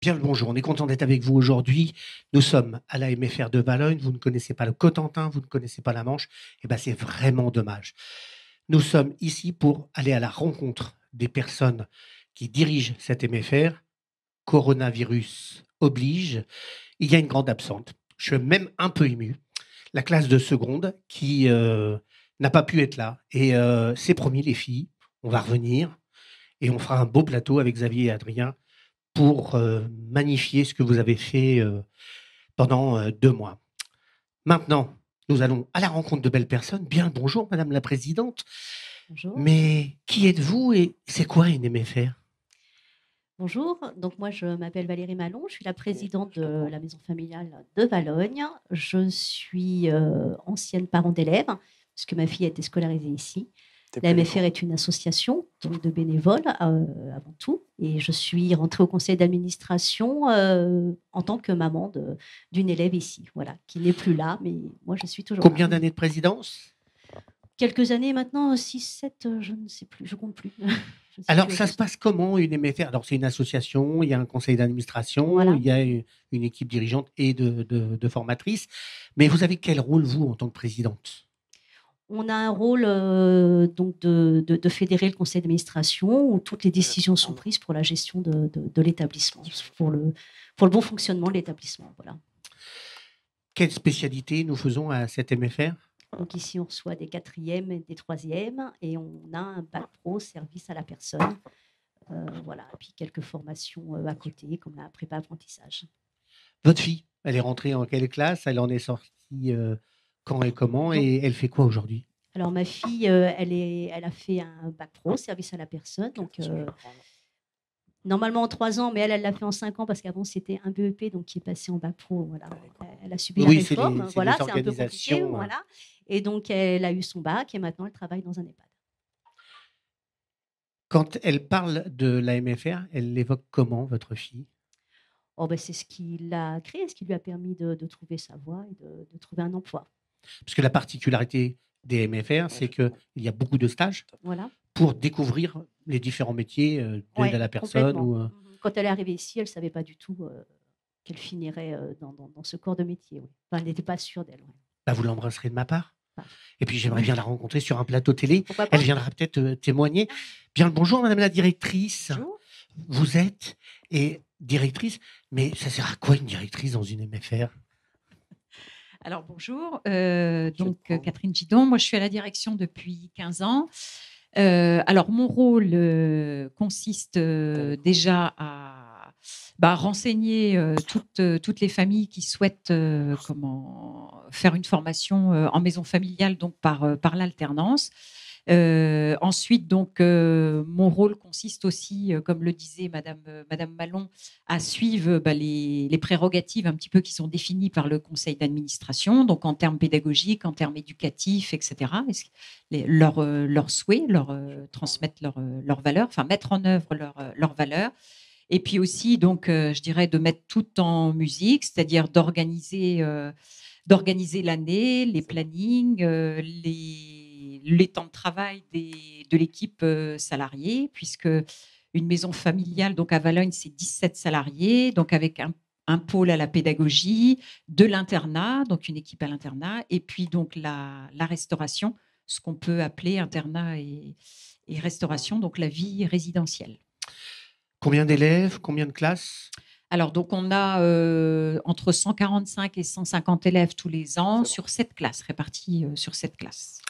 Bien le bonjour, on est content d'être avec vous aujourd'hui. Nous sommes à la MFR de Valognes. Vous ne connaissez pas le Cotentin, vous ne connaissez pas la Manche. Eh ben, c'est vraiment dommage. Nous sommes ici pour aller à la rencontre des personnes qui dirigent cette MFR. Coronavirus oblige. Il y a une grande absente. Je suis même un peu ému. La classe de seconde qui n'a pas pu être là. Et c'est promis, les filles, on va revenir et on fera un beau plateau avec Xavier et Adrien pour magnifier ce que vous avez fait pendant 2 mois. Maintenant, nous allons à la rencontre de belles personnes. Bien le bonjour, Madame la Présidente. Bonjour. Mais qui êtes-vous et c'est quoi une MFR? Bonjour, donc moi je m'appelle Valérie Malon, je suis la présidente de la maison familiale de Valognes. Je suis ancienne parent d'élèves, puisque ma fille a été scolarisée ici. La MFR est une association donc de bénévoles avant tout, et je suis rentrée au conseil d'administration en tant que maman d'une élève ici, voilà, qui n'est plus là, mais moi je suis toujours Combien là. d'années de présidence? Quelques années maintenant, 6, 7, je ne sais plus, je compte plus. Je ne sais Alors, plus au ça se juste. passe comment une MFR? Alors, c'est une association, il y a un conseil d'administration, Voilà. il y a une équipe dirigeante et de formatrices. Mais vous avez quel rôle, vous, en tant que présidente? On a un rôle donc de fédérer le conseil d'administration où toutes les décisions sont prises pour la gestion de l'établissement, pour le bon fonctionnement de l'établissement. Voilà. Quelle spécialité nous faisons à cette MFR? Donc ici, on reçoit des quatrièmes et des troisièmes et on a un bac pro service à la personne. Voilà. Et puis quelques formations à côté, comme la prépa apprentissage. Votre fille, elle est rentrée en quelle classe? Elle en est sortie quand et comment? Donc, Et elle fait quoi aujourd'hui? alors ma fille, elle a fait un bac pro service à la personne. Donc normalement en 3 ans, mais elle l'a fait en 5 ans parce qu'avant c'était un BEP, donc qui est passé en bac pro. Voilà. Elle a subi la Oui, c'est les, réforme, c'est voilà, les c'est un peu compliqué, organisations. voilà. Et donc elle a eu son bac et maintenant elle travaille dans un EHPAD. Quand elle parle de la MFR, elle l'évoque comment, votre fille? Oh, ben, c'est ce qui l'a créé, ce qui lui a permis de trouver sa voie et de trouver un emploi. Parce que la particularité des MFR, c'est qu'il y a beaucoup de stages Voilà. pour découvrir les différents métiers d'aide Ouais, à la personne. complètement. Ou, Quand elle est arrivée ici, elle ne savait pas du tout qu'elle finirait dans ce corps de métier. Oui. Enfin, elle n'était pas sûre d'elle. Ouais. bah, vous l'embrasserez de ma part. Enfin, Et puis j'aimerais bien la rencontrer sur un plateau télé. pourquoi Elle pas? viendra peut-être témoigner. Bien le bonjour, Madame la directrice. Bonjour. Vous êtes directrice, mais ça sert à quoi une directrice dans une MFR? Alors bonjour, Catherine Gidon, moi je suis à la direction depuis 15 ans. Alors mon rôle consiste déjà à renseigner toutes les familles qui souhaitent faire une formation en maison familiale, donc par l'alternance. Ensuite, mon rôle consiste aussi, comme le disait Madame Malon, à suivre les prérogatives un petit peu qui sont définies par le conseil d'administration, donc en termes pédagogiques, en termes éducatifs, etc. Leurs souhaits, transmettre leurs valeurs, enfin mettre en œuvre leurs valeurs. Et puis aussi, je dirais, de mettre tout en musique, c'est-à-dire d'organiser l'année, les plannings, les temps de travail de l'équipe salariée, puisque une maison familiale, donc à Valognes, c'est 17 salariés, donc avec un pôle à la pédagogie, de l'internat, donc une équipe à l'internat, et puis donc la restauration, ce qu'on peut appeler internat et restauration, donc la vie résidentielle. Combien d'élèves? Combien de classes? Alors, donc, on a entre 145 et 150 élèves tous les ans sur 7 classes, répartis sur 7 classes.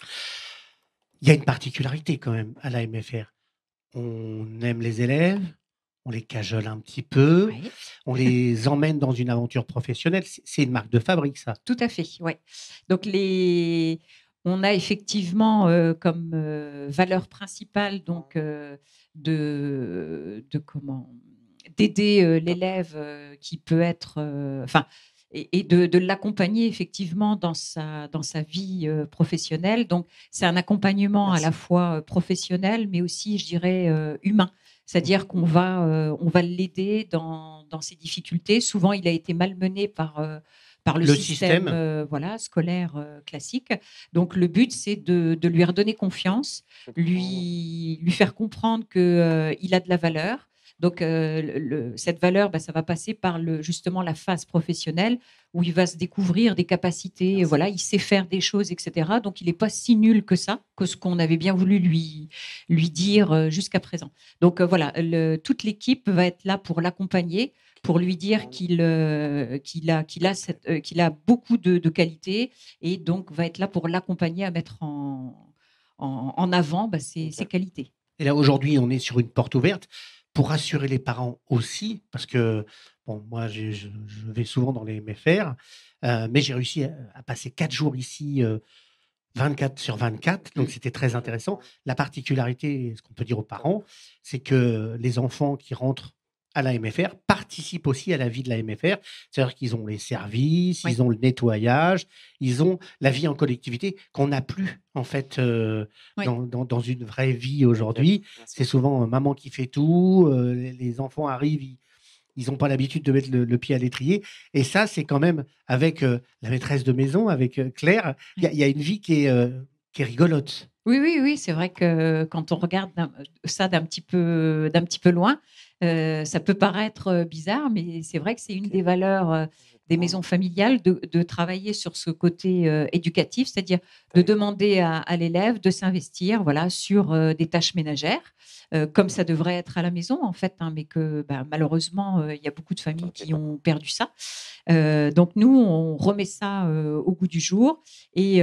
Il y a une particularité quand même à la MFR. On aime les élèves, on les cajole un petit peu, Ouais. on les emmène dans une aventure professionnelle. C'est une marque de fabrique, ça. Tout à fait, oui. Donc, on a effectivement comme valeur principale d'aider l'élève qui peut être, et de l'accompagner effectivement dans sa vie professionnelle. Donc, c'est un accompagnement à la fois professionnel, mais aussi, je dirais, humain. C'est-à-dire qu'on va l'aider dans ses difficultés. Souvent, il a été malmené par le système scolaire classique. Donc, le but, c'est de lui redonner confiance, lui faire comprendre qu'il a de la valeur, Donc, cette valeur, ça va passer par justement la phase professionnelle où il va se découvrir des capacités. Voilà, il sait faire des choses, etc. Donc, il n'est pas si nul que ça, que ce qu'on avait bien voulu lui dire jusqu'à présent. Donc, voilà, toute l'équipe va être là pour l'accompagner, pour lui dire qu'il a beaucoup de qualités et donc va être là pour l'accompagner à mettre en avant ses qualités. Et là, aujourd'hui, on est sur une porte ouverte pour rassurer les parents aussi, parce que bon, moi, je vais souvent dans les MFR, mais j'ai réussi à passer 4 jours ici, 24 sur 24, donc c'était très intéressant. La particularité, ce qu'on peut dire aux parents, c'est que les enfants qui rentrent à la MFR participent aussi à la vie de la MFR. C'est-à-dire qu'ils ont les services, ils ont le nettoyage, ils ont la vie en collectivité qu'on n'a plus, en fait, dans une vraie vie aujourd'hui. C'est souvent maman qui fait tout, les enfants arrivent, ils n'ont pas l'habitude de mettre le pied à l'étrier. Et ça, c'est quand même, avec la maîtresse de maison, avec Claire, il y a une vie qui est rigolote. Oui, c'est vrai que quand on regarde ça d'un petit peu loin, ça peut paraître bizarre, mais c'est vrai que c'est une des valeurs des maisons familiales de travailler sur ce côté éducatif, c'est-à-dire de demander à l'élève de s'investir, voilà, sur des tâches ménagères, comme ça devrait être à la maison en fait, hein, mais que malheureusement il y a beaucoup de familles qui ont perdu ça. Donc nous, on remet ça au goût du jour et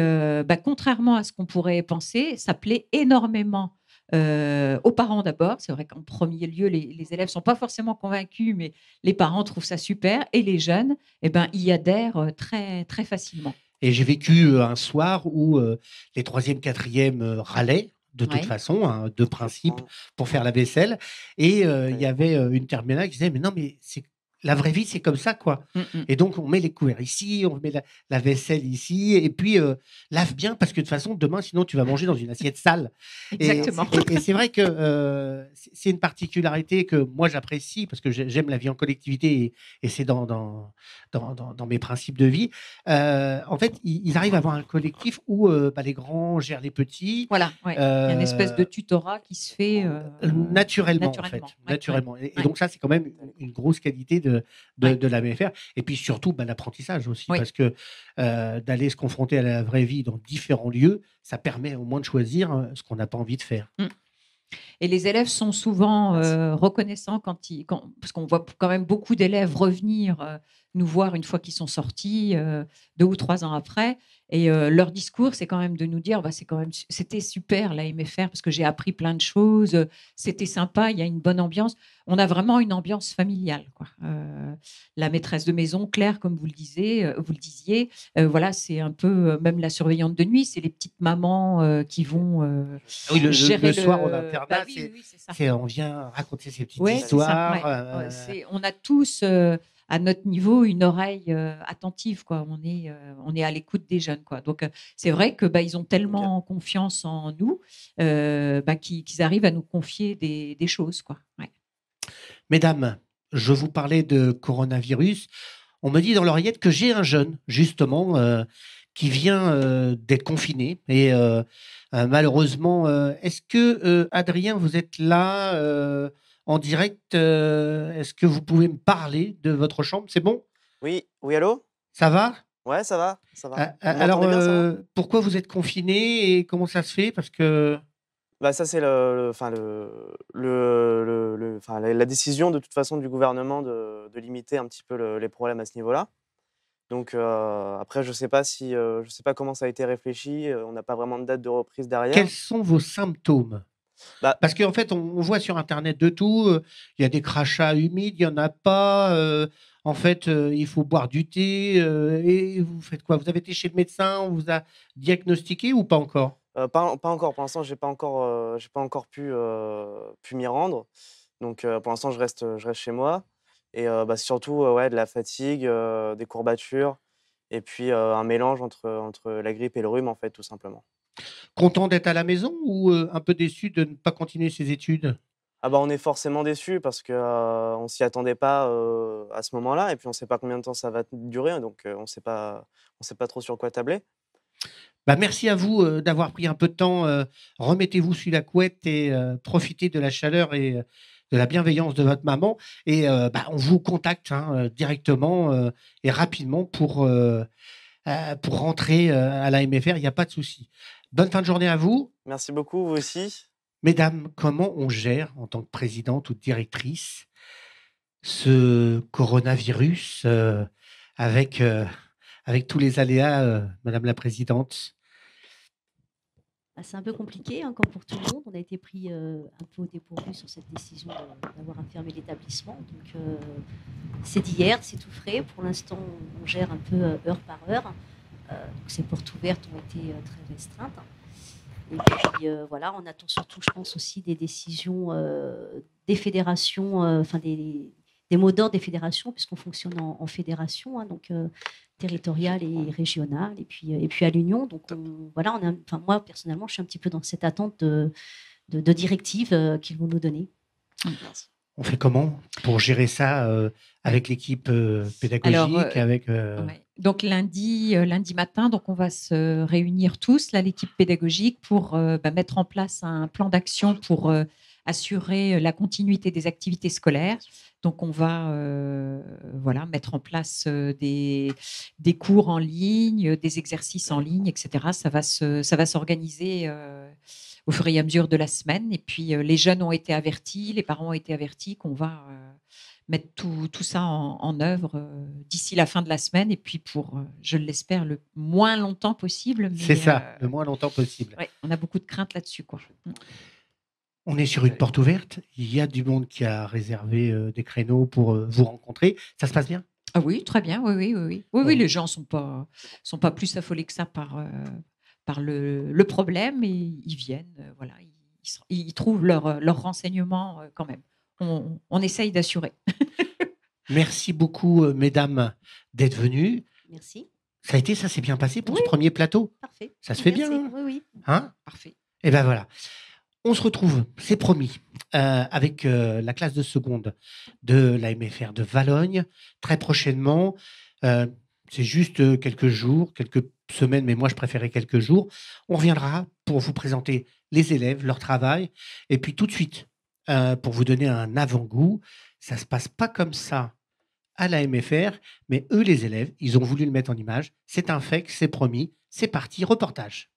contrairement à ce qu'on pourrait penser, ça plaît énormément aux parents d'abord. C'est vrai qu'en premier lieu, les élèves ne sont pas forcément convaincus, mais les parents trouvent ça super. Et les jeunes, y adhèrent très, très facilement. Et j'ai vécu un soir où les 3e, 4e râlaient, de toute façon, hein, de principe, pour faire la vaisselle. Et il y avait une terminale qui disait « Mais non, mais c'est la vraie vie, c'est comme ça, quoi. » Et donc, on met les couverts ici, on met la vaisselle ici, et puis lave bien, parce que de toute façon, demain, sinon, tu vas manger dans une assiette sale. Exactement. Et c'est vrai que c'est une particularité que moi, j'apprécie, parce que j'aime la vie en collectivité, et c'est dans mes principes de vie. En fait, ils arrivent à avoir un collectif où les grands gèrent les petits. Voilà, il y a une espèce de tutorat qui se fait naturellement, en fait. Naturellement. Et donc, ça, c'est quand même une grosse qualité de la MFR. Et puis surtout, l'apprentissage aussi, parce que d'aller se confronter à la vraie vie dans différents lieux, ça permet au moins de choisir ce qu'on n'a pas envie de faire. Et les élèves sont souvent reconnaissants parce qu'on voit quand même beaucoup d'élèves revenir nous voir une fois qu'ils sont sortis, 2 ou 3 ans après. Et leur discours, c'est quand même de nous dire c'était super la MFR parce que j'ai appris plein de choses, c'était sympa, il y a une bonne ambiance. On a vraiment une ambiance familiale, quoi. La maîtresse de maison, Claire, comme vous le disiez, voilà, c'est un peu même la surveillante de nuit, c'est les petites mamans qui vont gérer le soir au internat, on vient raconter ces petites histoires. On a tous à notre niveau une oreille attentive, quoi. On est à l'écoute des jeunes, quoi. Donc c'est vrai que ils ont tellement confiance en nous qu'ils arrivent à nous confier des choses, quoi. Ouais. Mesdames, je vous parlais de coronavirus. On me dit dans l'oreillette que j'ai un jeune, justement, qui vient d'être confiné. Et malheureusement, est-ce que, Adrien, vous êtes là en direct? Est-ce que vous pouvez me parler de votre chambre? C'est bon? Oui, allô? Ça va? Ouais, ça va. Alors, pourquoi vous êtes confiné et comment ça se fait? Parce que... ça, c'est la décision de toute façon du gouvernement de limiter un petit peu les problèmes à ce niveau-là. Donc après, je sais pas comment ça a été réfléchi. On n'a pas vraiment de date de reprise derrière. Quels sont vos symptômes? Parce qu'en fait, on voit sur Internet de tout. Il y a des crachats humides, il n'y en a pas. En fait, il faut boire du thé. Et vous faites quoi? Vous avez été chez le médecin? On vous a diagnostiqué ou pas encore? Pas encore. Pour l'instant, j'ai pas encore pu m'y rendre. Donc pour l'instant, je reste chez moi. Et c'est surtout de la fatigue, des courbatures, et puis un mélange entre la grippe et le rhume, en fait, tout simplement. Content d'être à la maison ou un peu déçu de ne pas continuer ses études? On est forcément déçus parce qu'on s'y attendait pas à ce moment-là, et puis on sait pas combien de temps ça va durer, donc on sait pas trop sur quoi tabler. Merci à vous d'avoir pris un peu de temps. Remettez-vous sous la couette et profitez de la chaleur et de la bienveillance de votre maman. Et on vous contacte directement et rapidement pour rentrer à la MFR. Il n'y a pas de souci. Bonne fin de journée à vous. Merci beaucoup, vous aussi. Mesdames, comment on gère en tant que présidente ou directrice ce coronavirus avec tous les aléas, Madame la Présidente? C'est un peu compliqué, comme pour tout le monde. On a été pris un peu au dépourvu sur cette décision d'avoir fermé l'établissement. Donc, c'est d'hier, c'est tout frais. Pour l'instant, on gère un peu heure par heure. Donc, ces portes ouvertes ont été très restreintes. Et puis, voilà, on attend surtout, je pense, aussi des décisions des fédérations, des mots d'ordre des fédérations, puisqu'on fonctionne en fédération, donc territoriale et régionale, et puis à l'Union. Donc, voilà, moi, personnellement, je suis un petit peu dans cette attente de directives qu'ils vont nous donner. On fait comment pour gérer ça avec l'équipe pédagogique? Donc lundi matin, donc on va se réunir tous, là, l'équipe pédagogique, pour mettre en place un plan d'action pour assurer la continuité des activités scolaires. Donc on va mettre en place des cours en ligne, des exercices en ligne, etc. Ça va s'organiser au fur et à mesure de la semaine. Et puis les jeunes ont été avertis, les parents ont été avertis qu'on va mettre tout ça en œuvre d'ici la fin de la semaine, et puis pour, je l'espère, le moins longtemps possible. C'est ça, le moins longtemps possible. Ouais, on a beaucoup de craintes là-dessus, quoi. On est sur une porte ouverte. Il y a du monde qui a réservé des créneaux pour vous rencontrer. Ça se passe bien? Ah oui, très bien. Oui, les gens sont pas plus affolés que ça par le problème, et ils viennent. Voilà, ils trouvent leurs renseignements quand même. On essaye d'assurer. Merci beaucoup, mesdames, d'être venues. Merci. Ça s'est bien passé pour ce premier plateau? Parfait. Ça se fait Merci. bien? Oui. Parfait. Et ben voilà. On se retrouve, c'est promis, avec la classe de seconde de la MFR de Valognes très prochainement. C'est juste quelques jours, quelques semaines, mais moi je préférais quelques jours. On reviendra pour vous présenter les élèves, leur travail, et puis tout de suite, pour vous donner un avant-goût. Ça ne se passe pas comme ça à la MFR, mais eux, les élèves, ils ont voulu le mettre en image. C'est un fait, c'est promis. C'est parti, reportage.